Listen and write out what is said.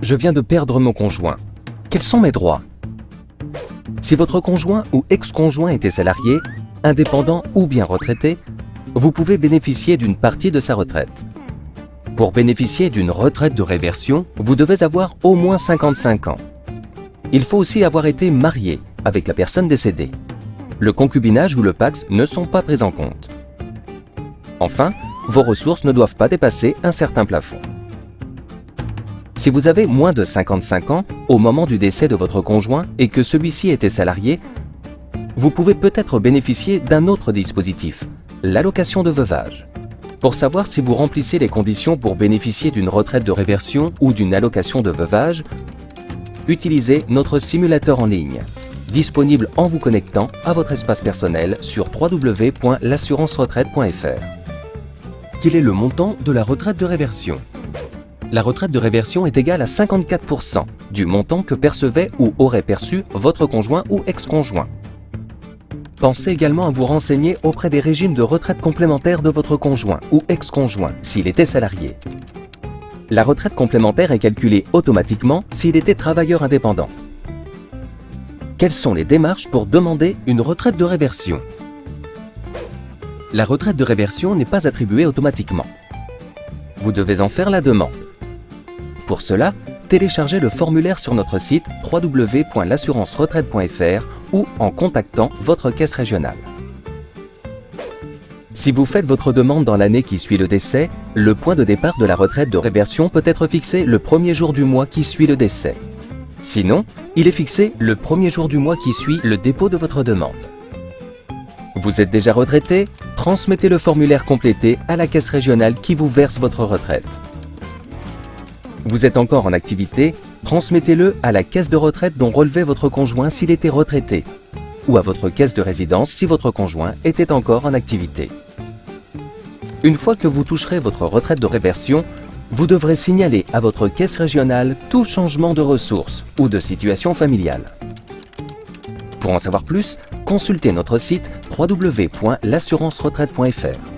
Je viens de perdre mon conjoint. Quels sont mes droits? Si votre conjoint ou ex-conjoint était salarié, indépendant ou bien retraité, vous pouvez bénéficier d'une partie de sa retraite. Pour bénéficier d'une retraite de réversion, vous devez avoir au moins 55 ans. Il faut aussi avoir été marié avec la personne décédée. Le concubinage ou le PACS ne sont pas pris en compte. Enfin, vos ressources ne doivent pas dépasser un certain plafond. Si vous avez moins de 55 ans au moment du décès de votre conjoint et que celui-ci était salarié, vous pouvez peut-être bénéficier d'un autre dispositif, l'allocation de veuvage. Pour savoir si vous remplissez les conditions pour bénéficier d'une retraite de réversion ou d'une allocation de veuvage, utilisez notre simulateur en ligne, disponible en vous connectant à votre espace personnel sur www.l'assurance-retraite.fr. Quel est le montant de la retraite de réversion? La retraite de réversion est égale à 54% du montant que percevait ou aurait perçu votre conjoint ou ex-conjoint. Pensez également à vous renseigner auprès des régimes de retraite complémentaire de votre conjoint ou ex-conjoint s'il était salarié. La retraite complémentaire est calculée automatiquement s'il était travailleur indépendant. Quelles sont les démarches pour demander une retraite de réversion? La retraite de réversion n'est pas attribuée automatiquement. Vous devez en faire la demande. Pour cela, téléchargez le formulaire sur notre site www.l'assurance-retraite.fr ou en contactant votre caisse régionale. Si vous faites votre demande dans l'année qui suit le décès, le point de départ de la retraite de réversion peut être fixé le premier jour du mois qui suit le décès. Sinon, il est fixé le premier jour du mois qui suit le dépôt de votre demande. Vous êtes déjà retraité? Transmettez le formulaire complété à la caisse régionale qui vous verse votre retraite. Vous êtes encore en activité? Transmettez-le à la caisse de retraite dont relevait votre conjoint s'il était retraité, ou à votre caisse de résidence si votre conjoint était encore en activité. Une fois que vous toucherez votre retraite de réversion, vous devrez signaler à votre caisse régionale tout changement de ressources ou de situation familiale. Pour en savoir plus, consultez notre site www.l'assurance-retraite.fr.